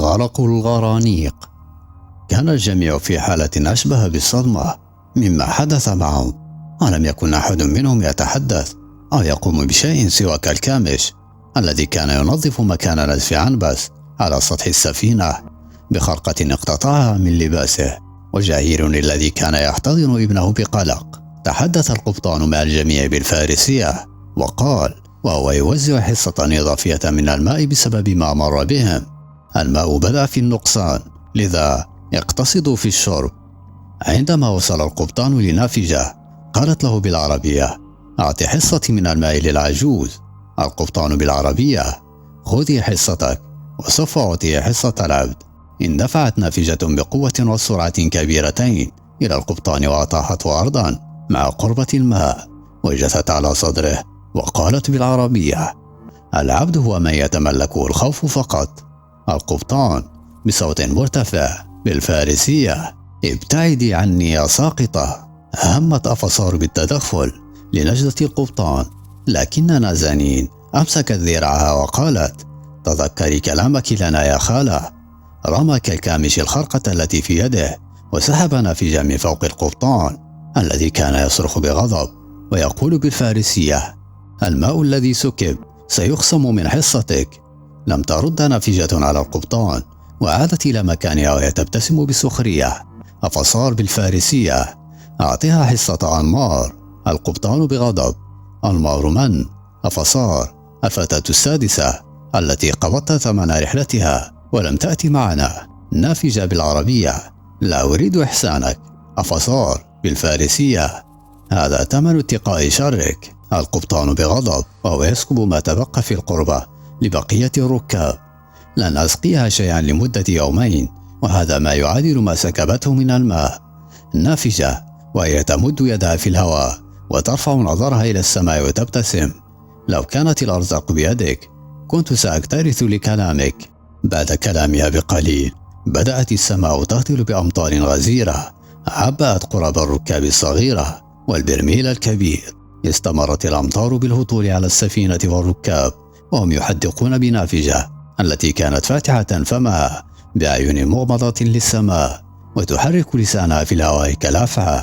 غرق الغرانيق. كان الجميع في حالة أشبه بالصدمة مما حدث معهم، ولم يكن أحد منهم يتحدث أو يقوم بشيء سوى كالكامش الذي كان ينظف مكان نزف عنبس على سطح السفينة بخرقة اقتطعها من لباسه، وجعير الذي كان يحتضن ابنه بقلق. تحدث القبطان مع الجميع بالفارسية وقال وهو يوزع حصة إضافية من الماء بسبب ما مر بهم: الماء بدأ في النقصان، لذا اقتصدوا في الشرب. عندما وصل القبطان لنافجة قالت له بالعربية: أعطي حصتي من الماء للعجوز. القبطان بالعربية: خذي حصتك، وسوف أعطي حصة العبد. اندفعت نافجة بقوة وسرعة كبيرتين إلى القبطان وأطاحته أرضا مع قربة الماء، وجثت على صدره وقالت بالعربية: العبد هو من يتملكه الخوف فقط. القبطان بصوت مرتفع بالفارسية: ابتعدي عني يا ساقطة. همت أفصار بالتدخل لنجدة القبطان، لكن نازنين أمسكت ذراعها وقالت: تذكري كلامك لنا يا خالة. رمى كالكامش الخرقة التي في يده وسحب نافجة من فوق القبطان الذي كان يصرخ بغضب ويقول بالفارسية: الماء الذي سكب سيخصم من حصتك. لم ترد نافجة على القبطان، وعادت إلى مكانها وهي تبتسم بسخرية. أفصار بالفارسية: أعطها حصة أنمار. القبطان بغضب: أنمار من؟ أفصار: الفتاة السادسة التي قبضت ثمن رحلتها ولم تأتي معنا. نافجة بالعربية: لا أريد إحسانك. أفصار بالفارسية: هذا ثمن اتقاء شرك. القبطان بغضب وهو يسكب ما تبقى في القربة لبقية الركاب: لن أسقيها شيئا لمدة يومين، وهذا ما يعادل ما سكبته من الماء. نافجة وهي تمد يدها في الهواء وترفع نظرها إلى السماء وتبتسم: لو كانت الأرزاق بيدك كنت سأكترث لكلامك. بعد كلامها بقليل بدأت السماء تهطل بأمطار غزيرة عبأت قرب الركاب الصغيرة والبرميل الكبير. استمرت الأمطار بالهطول على السفينة والركاب وهم يحدقون بنافجة التي كانت فاتحة فمها بأعين مغمضة للسماء وتحرك لسانها في الهواء كالأفعى.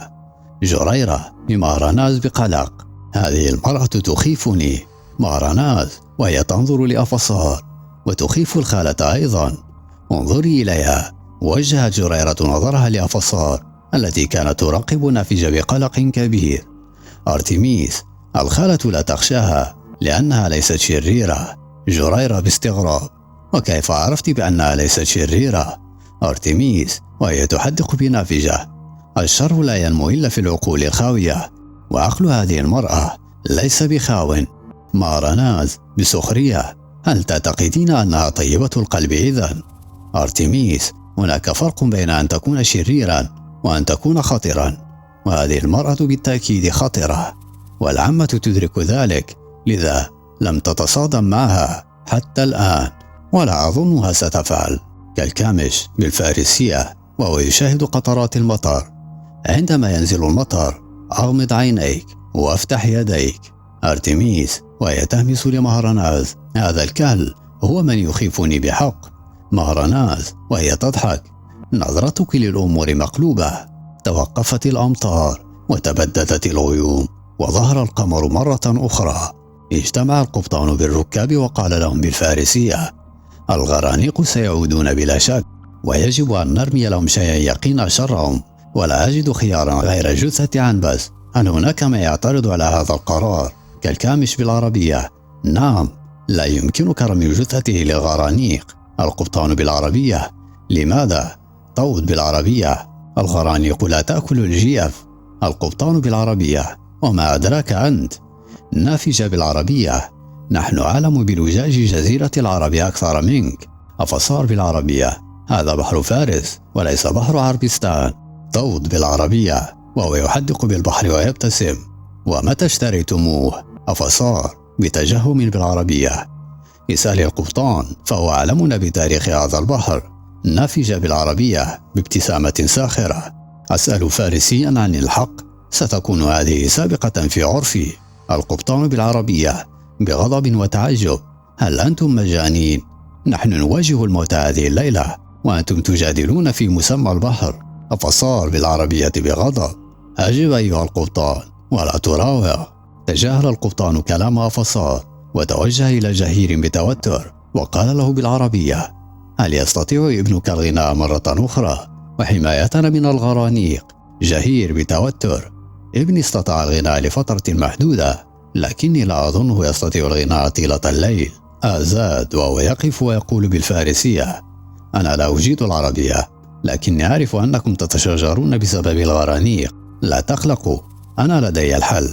جريرة بمهرناز بقلق: هذه المرأة تخيفني. مهرناز وهي تنظر لأفصار: وتخيف الخالة أيضا. انظري إليها. وجهت جريرة نظرها لأفصار التي كانت تراقب نافجة بقلق كبير. أرتميس: الخالة لا تخشاها لأنها ليست شريرة. جريرة باستغراب: وكيف عرفت بأنها ليست شريرة؟ أرتميس وهي تحدق بنافجة: الشر لا ينمو إلا في العقول الخاوية، وعقل هذه المرأة ليس بخاو. مهرناز بسخرية: هل تعتقدين أنها طيبة القلب إذن؟ أرتميس: هناك فرق بين أن تكون شريرا وأن تكون خطرا، وهذه المرأة بالتأكيد خطرة، والعامة تدرك ذلك، لذا لم تتصادم معها حتى الآن، ولا أظنها ستفعل. كالكامش بالفارسية وهو يشاهد قطرات المطر: عندما ينزل المطر أغمض عينيك وافتح يديك. أرتميس وهي تهمس لمهرناز: هذا الكهل هو من يخيفني بحق. مهرناز وهي تضحك: نظرتك للأمور مقلوبة. توقفت الأمطار وتبددت الغيوم وظهر القمر مرة أخرى. اجتمع القبطان بالركاب وقال لهم بالفارسية: الغرانيق سيعودون بلا شك، ويجب أن نرمي لهم شيئا يقينا شرهم، ولا أجد خيارا غير جثة عنبس. هل هناك من يعترض على هذا القرار؟ كالكامش بالعربية: نعم، لا يمكنك رمي جثته للغرانيق. القبطان بالعربية: لماذا؟ طود بالعربية: الغرانيق لا تأكل الجيف. القبطان بالعربية: وما أدراك أنت؟ نافجة بالعربية: نحن أعلم بلجاج جزيرة العرب أكثر منك. أفصار بالعربية: هذا بحر فارس وليس بحر عربستان. طود بالعربية وهو يحدق بالبحر ويبتسم: ومتى اشتريتموه؟ أفصار بتجهم بالعربية: اسأل القبطان فهو أعلمنا بتاريخ هذا البحر. نافجة بالعربية بابتسامة ساخرة: أسأل فارسيا عن الحق، ستكون هذه سابقة في عرفي. القبطان بالعربية بغضب وتعجب: هل أنتم مجانين؟ نحن نواجه الموت هذه الليلة وأنتم تجادلون في مسمى البحر. أفصار بالعربية بغضب: أجب أيها القبطان ولا تراوغ. تجاهل القبطان كلام أفصار وتوجه إلى جهير بتوتر وقال له بالعربية: هل يستطيع ابنك الغناء مرة أخرى وحمايتنا من الغرانيق؟ جهير بتوتر: ابني استطاع الغناء لفترة محدودة، لكني لا أظنه يستطيع الغناء طيلة الليل. آزاد وهو يقف ويقول بالفارسية: أنا لا أجيد العربية، لكني أعرف أنكم تتشاجرون بسبب الغرانيق. لا تقلقوا، أنا لدي الحل.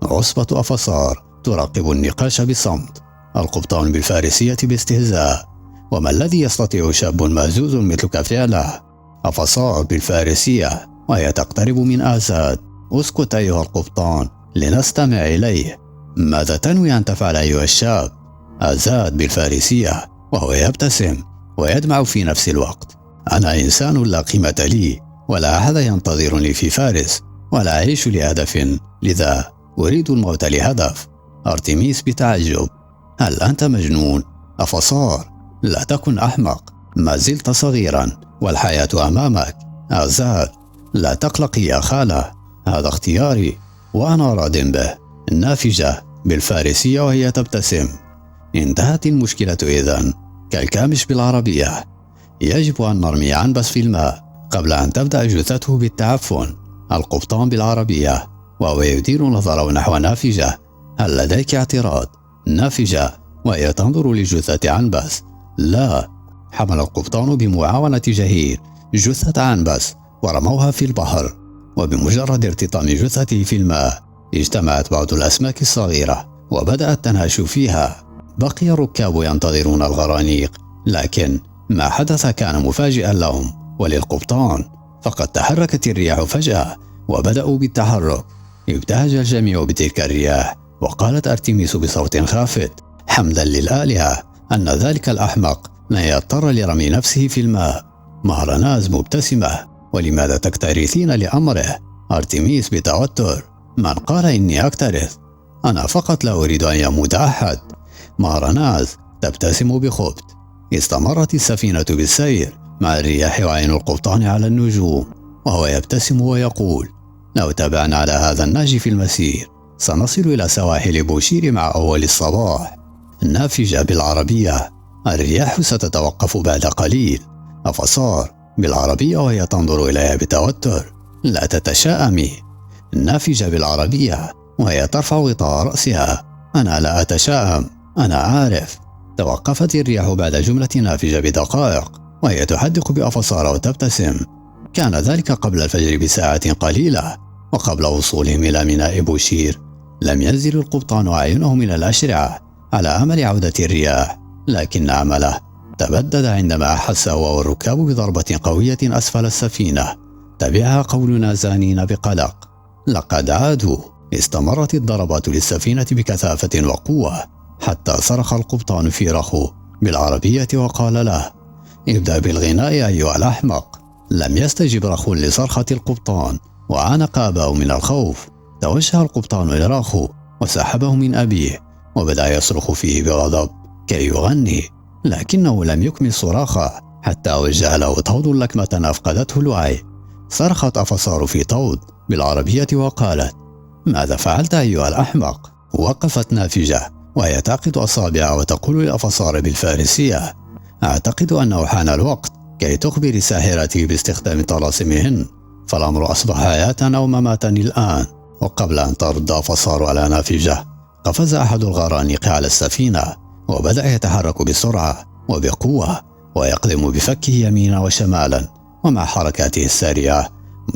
عصبة أفصار تراقب النقاش بصمت. القبطان بالفارسية باستهزاء: وما الذي يستطيع شاب مهزوز مثلك فعله؟ أفصار بالفارسية وهي تقترب من آزاد: اسكت أيها القبطان لنستمع إليه. ماذا تنوي أن تفعل أيها الشاب؟ آزاد بالفارسية وهو يبتسم ويدمع في نفس الوقت: أنا إنسان لا قيمة لي، ولا أحد ينتظرني في فارس، ولا أعيش لهدف، لذا أريد الموت لهدف. أرتميس بتعجب: هل أنت مجنون؟ أفصار: لا تكن أحمق، ما زلت صغيرا والحياة أمامك. آزاد: لا تقلقي يا خالة، هذا اختياري وأنا راض به. النافجة بالفارسية وهي تبتسم: انتهت المشكلة إذن. كالكامش بالعربية: يجب أن نرمي عنبس في الماء قبل أن تبدأ جثته بالتعفن. القبطان بالعربية وهو يدير نظره نحو نافجة: هل لديك اعتراض؟ نافجة وهي تنظر لجثة عنبس: لا. حمل القبطان بمعاونة جهير جثة عنبس ورموها في البحر، وبمجرد ارتطام جثته في الماء اجتمعت بعض الأسماك الصغيرة وبدأت تنهش فيها. بقي الركاب ينتظرون الغرانيق، لكن ما حدث كان مفاجئا لهم وللقبطان، فقد تحركت الرياح فجأة وبدأوا بالتحرك. ابتهج الجميع بتلك الرياح، وقالت أرتميس بصوت خافت: حمدا للآلهة أن ذلك الأحمق لن يضطر لرمي نفسه في الماء. مهرناز مبتسمة: ولماذا تكترثين لأمره؟ أرتميس بتوتر: من قال إني أكترث؟ أنا فقط لا أريد أن يموت أحد. مهرناز تبتسم بخبث. استمرت السفينة بالسير مع الرياح وعين القبطان على النجوم، وهو يبتسم ويقول: لو تابعنا على هذا النهج في المسير سنصل إلى سواحل بوشير مع أول الصباح. النافجة بالعربية: الرياح ستتوقف بعد قليل. أفصار بالعربية وهي تنظر إليها بتوتر: لا تتشائمي. النافجة بالعربية وهي ترفع غطاء رأسها: أنا لا أتشائم، أنا عارف. توقفت الرياح بعد جملة نافجة بدقائق، وهي تحدق بأفصار وتبتسم. كان ذلك قبل الفجر بساعة قليلة، وقبل وصولهم إلى ميناء بوشير لم ينزل القبطان أعينه من الأشرعة على أمل عودة الرياح، لكن أمله تبدد عندما أحس هو والركاب بضربة قوية أسفل السفينة. تبعها قولنا زانين بقلق: لقد عادوا. استمرت الضربات للسفينة بكثافة وقوة حتى صرخ القبطان في رخو بالعربية وقال له: ابدأ بالغناء أيها الأحمق. لم يستجب رخو لصرخة القبطان وعانق أباه من الخوف. توجه القبطان إلى رخو وسحبه من أبيه وبدأ يصرخ فيه بغضب كي يغني، لكنه لم يكمل صراخه حتى وجه له طود لكمة أفقدته الوعي. صرخت أفصار في طود بالعربية وقالت: ماذا فعلت أيها الأحمق؟ وقفت نافجة وهي تعقد أصابعها وتقول لأفصار بالفارسية: أعتقد أنه حان الوقت كي تخبري ساحرتي باستخدام طلاسمهن، فالأمر أصبح حياة أو مماتا الآن. وقبل أن ترد أفصار على نافجة قفز أحد الغرانيق على السفينة وبدأ يتحرك بسرعة وبقوة ويقدم بفكه يمينا وشمالا، ومع حركاته السريعة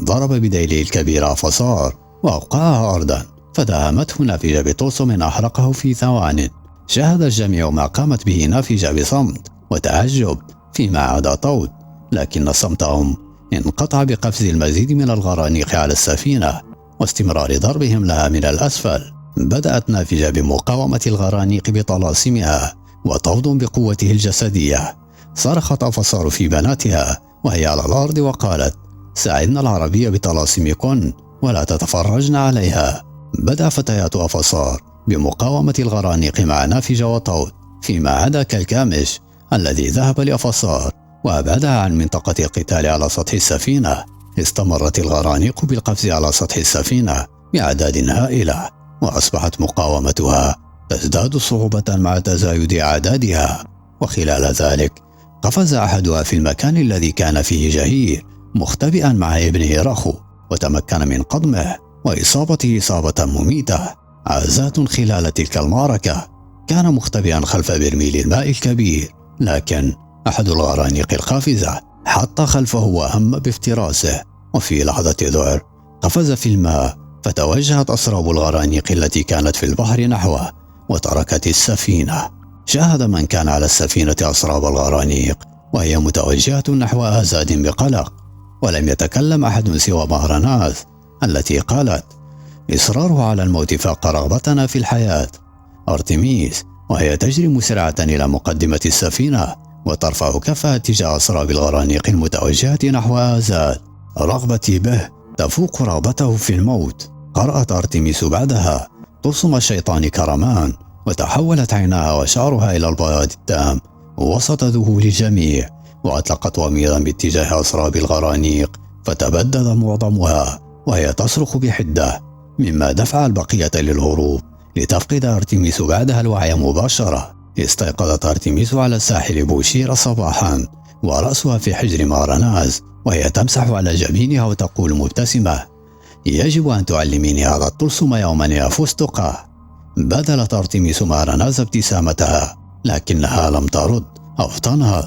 ضرب بديله الكبير أفصار وأوقعها أرضا، فدهمته نافجة بطلسم أحرقه في ثوان. شاهد الجميع ما قامت به نافجة بصمت وتعجب فيما عدا طود، لكن صمتهم انقطع بقفز المزيد من الغرانيق على السفينة واستمرار ضربهم لها من الأسفل. بدأت نافجة بمقاومة الغرانيق بطلاسمها وطود بقوته الجسدية. صرخت أفصار في بناتها وهي على الأرض وقالت: ساعدنا العربية بطلاسمكن ولا تتفرجن عليها. بدأ فتيات أفصار بمقاومة الغرانيق مع نافجة وطود، فيما عدا كالكامش الذي ذهب لأفصار وأبعدها عن منطقة القتال على سطح السفينة. استمرت الغرانيق بالقفز على سطح السفينة بأعداد هائلة، وأصبحت مقاومتها تزداد صعوبة مع تزايد أعدادها. وخلال ذلك قفز أحدها في المكان الذي كان فيه جهير مختبئا مع ابنه رخو، وتمكن من قضمه وإصابته إصابة مميتة. عازات خلال تلك المعركة كان مختبئا خلف برميل الماء الكبير، لكن أحد الغرانيق القافزة حط خلفه وهم بافتراسه، وفي لحظة ذعر قفز في الماء، فتوجهت أسراب الغرانيق التي كانت في البحر نحوه وتركت السفينة. شاهد من كان على السفينة أسراب الغرانيق وهي متوجهة نحو آزاد بقلق، ولم يتكلم أحد سوى مهرناز التي قالت: إصراره على الموت فاق رغبتنا في الحياة. أرتميس وهي تجري مسرعة إلى مقدمة السفينة وترفع كفها تجاه أسراب الغرانيق المتوجهة نحو آزاد. رغبتي به تفوق رغبته في الموت. قرأت أرتميس بعدها طلسم الشيطان كرمان، وتحولت عيناها وشعرها إلى البياض التام وسط ذهول الجميع، وأطلقت وميضا باتجاه أسراب الغرانيق، فتبدد معظمها وهي تصرخ بحدة، مما دفع البقية للهروب لتفقد أرتميس بعدها الوعي مباشرة. استيقظت أرتميس على الساحل بوشيرة صباحا ورأسها في حجر مهرناز، وهي تمسح على جبينها وتقول مبتسمة: يجب أن تعلميني هذا الطلسم يوما يا فستقة. بدلت أرتميس مهرناز ابتسامتها، لكنها لم ترد أو تنهض.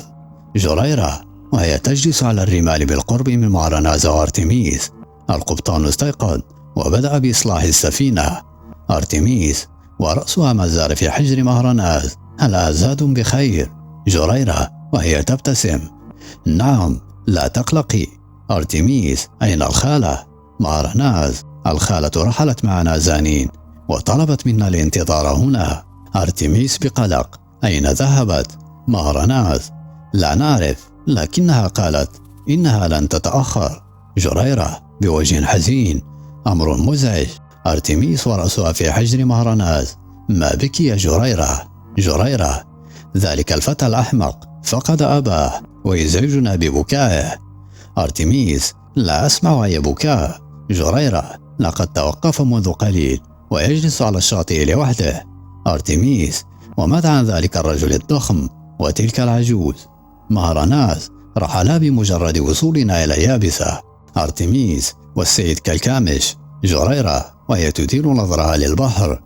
جريرة وهي تجلس على الرمال بالقرب من مهرناز وأرتميس. القبطان استيقظ وبدأ بإصلاح السفينة. أرتميس ورأسها ما زال في حجر مهرناز: هل آزاد بخير؟ جريرة وهي تبتسم: نعم، لا تقلقي. أرتميس: أين الخالة؟ مهرناز: الخالة رحلت مع نازانين وطلبت منا الانتظار هنا. أرتميس بقلق: أين ذهبت؟ مهرناز: لا نعرف، لكنها قالت إنها لن تتأخر. جريرة بوجه حزين: أمر مزعج. أرتميس ورأسها في حجر مهرناز: ما بك يا جريرة؟ جريرة: ذلك الفتى الأحمق فقد أباه ويزعجنا ببكائه. أرتميس: لا أسمع أي بكاء. جريرة: لقد توقف منذ قليل ويجلس على الشاطئ لوحده. أرتميس: وماذا عن ذلك الرجل الضخم وتلك العجوز؟ مهرناز: رحلا بمجرد وصولنا إلى يابسة. أرتميس: والسيد كالكامش. جريرة وهي تدير نظرها للبحر: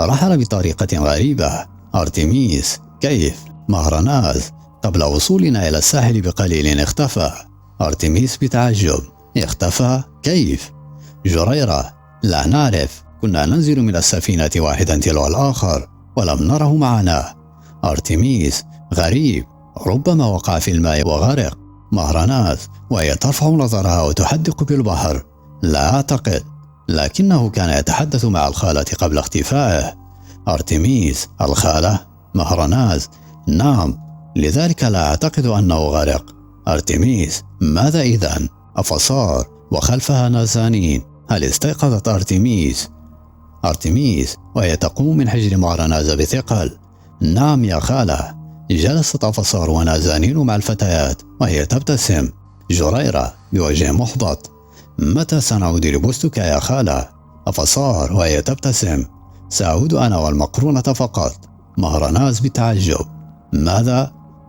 رحل بطريقة غريبة. أرتميس: كيف؟ مهرناز: قبل وصولنا إلى الساحل بقليل اختفى. أرتميس بتعجب: اختفى؟ كيف؟ جريرة: لا نعرف، كنا ننزل من السفينة واحدا تلو الآخر ولم نره معنا. أرتميس: غريب، ربما وقع في الماء وغرق. مهرناز وهي ترفع نظرها وتحدق بالبحر: لا أعتقد، لكنه كان يتحدث مع الخالة قبل اختفائه. أرتميس: الخالة؟ مهرناز: نعم، لذلك لا أعتقد أنه غرق. أرتميس: ماذا إذن؟ أفصار وخلفها نازانين. هل استيقظت أرتميس؟ أرتميس وهي تقوم من حجر مهرناز بثقل: نعم يا خالة. جلست أفصار ونازانين مع الفتيات وهي تبتسم. جريرة بوجه محبط: متى سنعود لبستك يا خالة؟ أفصار وهي تبتسم: سأعود أنا والمقرونة فقط. مهرناز بتعجب: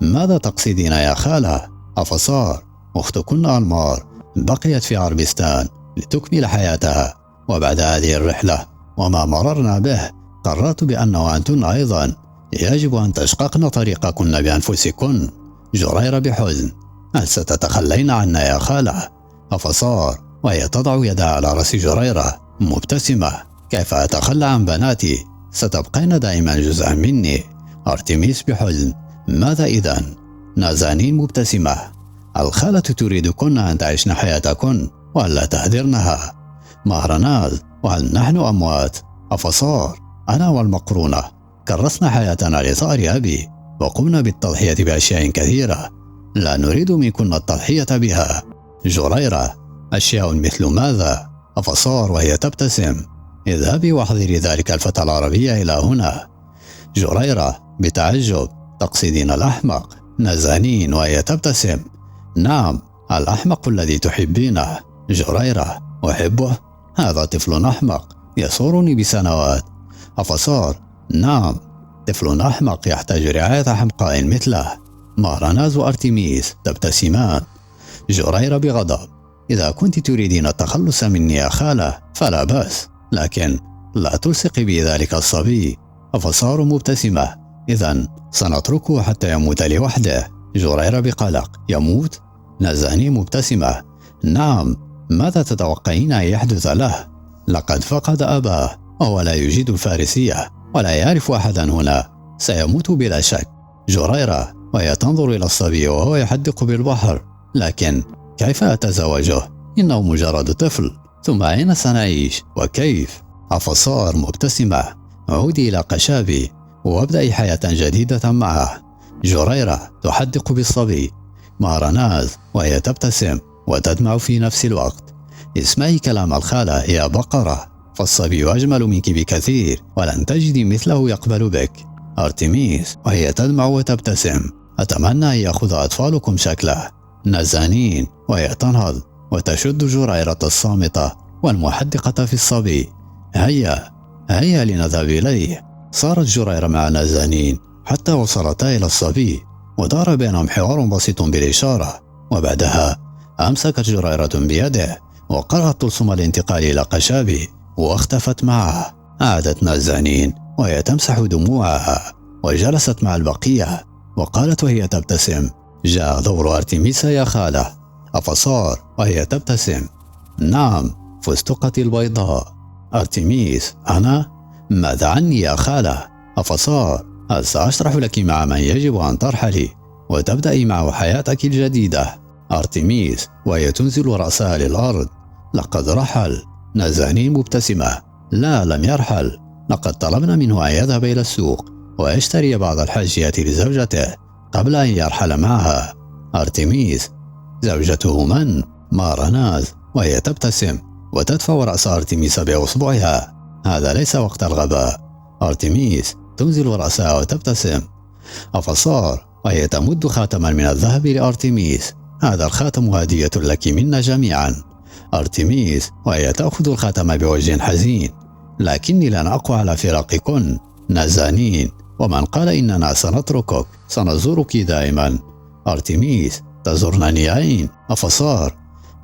ماذا تقصدين يا خالة؟ أفصار: أختكن أنمار بقيت في عربستان لتكمل حياتها، وبعد هذه الرحلة وما مررنا به قررت بأنه أنتن أيضا يجب أن تشققن طريقكن بأنفسكن. جريرة بحزن: هل ستتخلين عنا يا خالة؟ أفصار وهي تضع يدها على رأس جريرة مبتسمة: كيف أتخلى عن بناتي؟ ستبقين دائما جزءا مني. أرتميس بحزن: ماذا إذن؟ نازانين مبتسمة: الخالة تريدكن أن تعيشن حياتكن وألا تهدرنها. مهرناز: وهل نحن أموات؟ أفصار: أنا والمقرونة كرسنا حياتنا لثأر أبي وقمنا بالتضحية بأشياء كثيرة لا نريد منكن التضحية بها. جريرة: أشياء مثل ماذا؟ أفصار وهي تبتسم: اذهبي واحضري ذلك الفتى العربي إلى هنا. جريرة بتعجب: تقصدين الأحمق؟ نازنين وهي تبتسم: نعم، الأحمق الذي تحبينه. جريرة: أحبه؟ هذا طفل أحمق يصورني بسنوات. أفصار: نعم، طفل أحمق يحتاج رعاية حمقاء مثله. مهرناز وأرتيميس تبتسمان. جريرة بغضب: إذا كنت تريدين التخلص مني يا خالة فلا بأس، لكن لا تلصقي بي ذلك الصبي. أفصار مبتسمة: إذن سنتركه حتى يموت لوحده. جريرة بقلق: يموت؟ نازنين مبتسمة: نعم، ماذا تتوقعين أن يحدث له؟ لقد فقد أباه وهو لا يجيد الفارسية ولا يعرف أحدا هنا، سيموت بلا شك. جريرة وهي تنظر إلى الصبي وهو يحدق بالبحر: لكن كيف أتزوجه؟ إنه مجرد طفل، ثم أين سنعيش وكيف؟ أفصار مبتسمة: عودي إلى قشابي وابدأي حياة جديدة معه. جريرة تحدق بالصبي. مهرناز وهي تبتسم وتدمع في نفس الوقت: اسمعي كلام الخالة يا بقرة، فالصبي أجمل منك بكثير ولن تجدي مثله يقبل بك. أرتيميس وهي تدمع وتبتسم: أتمنى أن يأخذ أطفالكم شكله. نازنين وهي تنهض وتشد جريرة الصامتة والمحدقة في الصبي: هيا هيا لنذهب إليه. صارت جريرة مع نازنين حتى وصلتا إلى الصبي، ودار بينهم حوار بسيط بالإشارة، وبعدها أمسكت جريرة بيده وقرأت طلسم الانتقال إلى قشابي واختفت معه. عادت نازنين وهي تمسح دموعها وجلست مع البقية وقالت وهي تبتسم: جاء دور أرتيميس يا خالة. أفصار وهي تبتسم: نعم، فستقتي البيضاء. أرتيميس: أنا؟ ماذا عني يا خالة؟ أفصار: هل سأشرح لك مع من يجب أن ترحلي وتبدأي معه حياتك الجديدة. أرتيميس وهي تنزل رأسها للأرض: لقد رحل. نازنين مبتسمة: لا، لم يرحل، لقد طلبنا منه أن يذهب إلى السوق ويشتري بعض الحاجيات لزوجته قبل أن يرحل معها. أرتيميس: زوجته من؟ مهرناز وهي تبتسم وتدفع رأس أرتيميس بأصبعها: هذا ليس وقت الغباء. أرتيميس تنزل رأسها وتبتسم. أفصار وهي تمد خاتما من الذهب لأرتيميس: هذا الخاتم هدية لك منا جميعا. أرتيميس وهي تأخذ الخاتم بوجه حزين: لكني لن أقوى على فراقكن. نازنين: ومن قال إننا سنتركك؟ سنزورك دائما. أرتيميس: تزورنني أين؟ أفصار: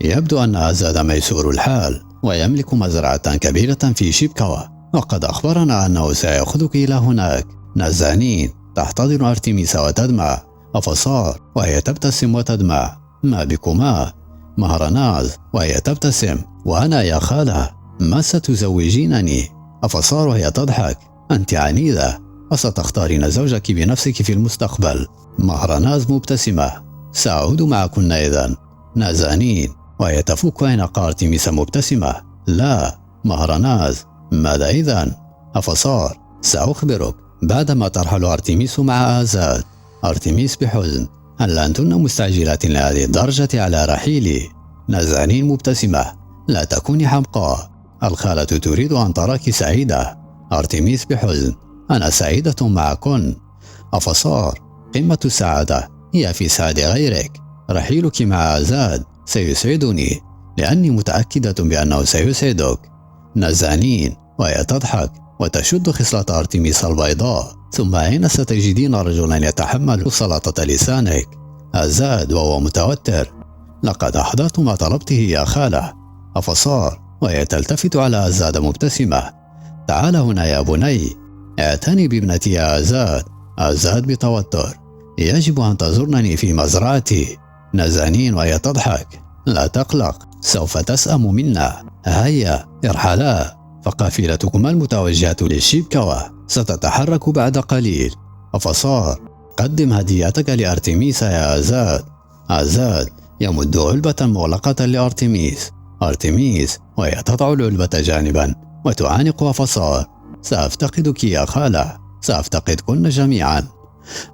يبدو أن أزاد ميسور الحال ويملك مزرعة كبيرة في شيبكوا، وقد أخبرنا أنه سيأخذك إلى هناك. نازنين تحتضن أرتيميس وتدمع. أفصار وهي تبتسم وتدمع: ما بكما؟ مهرناز وهي تبتسم: وأنا يا خالة، ما ستزوجينني؟ أفصار وهي تضحك: أنت عنيدة وستختارين زوجك بنفسك في المستقبل. مهرناز مبتسمة: سأعود معكن إذن. نازنين وهي تفك عنق أرتيميس مبتسمة: لا. مهرناز: ماذا إذن؟ أفصار: سأخبرك بعدما ترحل أرتيميس مع آزاد. أرتيميس بحزن: هل أنتن مستعجلات لهذه الدرجة على رحيلي؟ نازنين مبتسمة: لا تكوني حمقاء، الخالة تريد أن تراك سعيدة. أرتيميس بحزن: أنا سعيدة معكن. أفصار: قمة السعادة هي في سعادة غيرك، رحيلك مع آزاد سيسعدني لأني متأكدة بأنه سيسعدك. نازنين وهي تضحك وتشد خصلة أرتيميس البيضاء: ثم أين ستجدين رجلا يتحمل سلطة لسانك؟ آزاد وهو متوتر: لقد أحضرت ما طلبته يا خالة. أفصار وهي تلتفت على آزاد مبتسمة: تعال هنا يا بني، اعتني بابنتي يا آزاد. آزاد بتوتر: يجب أن تزورنني في مزرعتي. نازنين وهي تضحك: لا تقلق، سوف تسأم منا. هيا ارحلا، فقافلتكما المتوجهة للشيبكوا ستتحرك بعد قليل. أفصار: قدم هديتك لأرتيميس يا آزاد. آزاد يمد علبة مغلقة لأرتيميس. أرتيميس وهي تضع العلبة جانبا وتعانق أفصار: سأفتقدك يا خالة، سأفتقدكن جميعا.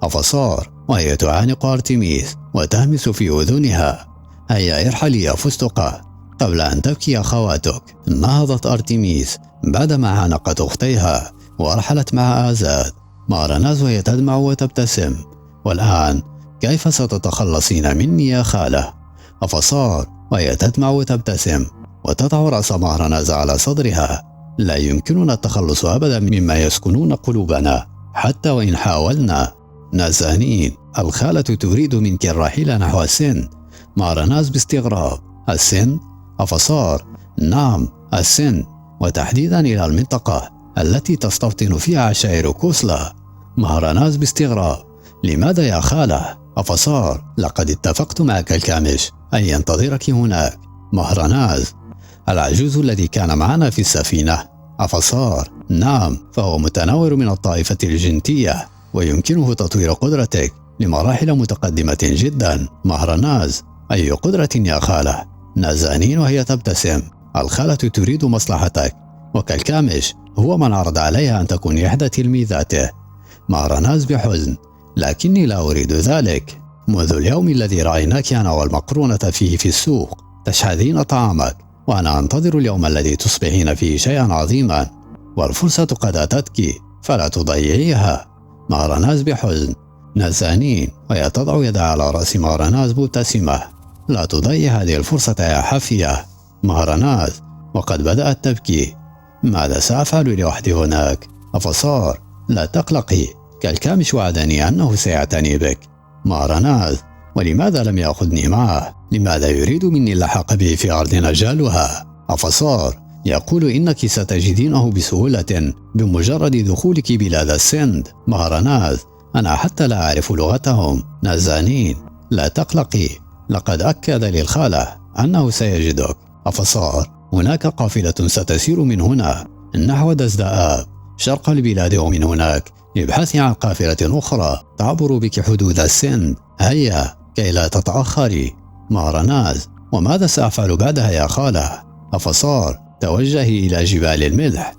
أفصار وهي تعانق أرتيميس وتهمس في أذنها: هيا ارحلي يا فستقة قبل أن تبكي أخواتك. نهضت أرتيميس بعدما عانقت أختيها ورحلت مع آزاد. مهرناز وهي تدمع وتبتسم: والآن كيف ستتخلصين مني يا خالة؟ أفصار وهي تدمع وتبتسم وتضع رأس مهرناز على صدرها. لا يمكننا التخلص أبدا مما يسكنون قلوبنا حتى وإن حاولنا. نازانين، الخالة تريد منك الرحيل نحو السند. مهرناز باستغراب: السند؟ أفصار: نعم السند، وتحديدا إلى المنطقة التي تستوطن فيها عشائر كوسلا. مهرناز باستغراب: لماذا يا خالة؟ أفصار: لقد اتفقت مع كالكامش أن ينتظرك هناك. مهرناز: العجوز الذي كان معنا في السفينة؟ أفصار: نعم، فهو متنور من الطائفة الجنتية ويمكنه تطوير قدرتك لمراحل متقدمة جدا. مهرناز: أي قدرة يا خالة؟ نازانين وهي تبتسم: الخالة تريد مصلحتك، وكالكامش هو من عرض عليها أن تكون إحدى تلميذاته. مهرناز بحزن: لكني لا أريد ذلك. منذ اليوم الذي رأيناك أنا والمقرونة فيه في السوق تشحذين طعامك، وأنا أنتظر اليوم الذي تصبحين فيه شيئا عظيما، والفرصة قد أتتك فلا تضيعيها. مهرناز بحزن: نازانين وهي تضع يدها على رأس مهرناز مبتسمة: لا تضيع هذه الفرصة يا حافية. مهرناز وقد بدأت تبكي: ماذا سأفعل لوحدي هناك؟ أفصار: لا تقلقي، كالكامش وعدني أنه سيعتني بك. مهرناز: ولماذا لم يأخذني معه؟ لماذا يريد مني اللحاق به في أرض نجالها؟ أفصار: يقول إنك ستجدينه بسهولة بمجرد دخولك بلاد السند. مهرناز: أنا حتى لا أعرف لغتهم. نازانين: لا تقلقي، لقد أكد للخالة أنه سيجدك. أفصار: هناك قافلة ستسير من هنا نحو دزدآب شرق البلاد، ومن هناك للبحث عن قافلة أخرى تعبر بك حدود السند. هيا كي لا تتأخري. مهرناز: وماذا سأفعل بعدها يا خالة؟ أفصار: توجهي إلى جبال الملح.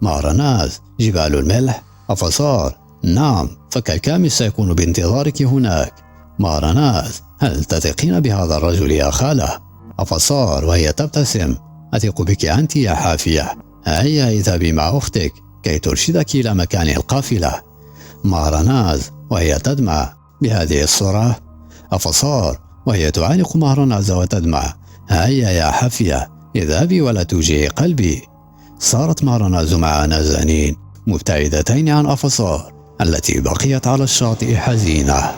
مهرناز: جبال الملح؟ أفصار: نعم، فكالكامل سيكون بانتظارك هناك. مهرناز: هل تثقين بهذا الرجل يا خالة؟ أفصار وهي تبتسم: أثق بك أنت يا حافية. هيا اذهبي مع أختك كي ترشدك إلى مكان القافلة. مهرناز وهي تدمع: بهذه السرعة؟ أفصار وهي تعانق مهرناز وتدمع: هيا يا حافية، اذهبي ولا توجعي قلبي. صارت مهرناز مع نازانين مبتعدتين عن أفصار التي بقيت على الشاطئ حزينة.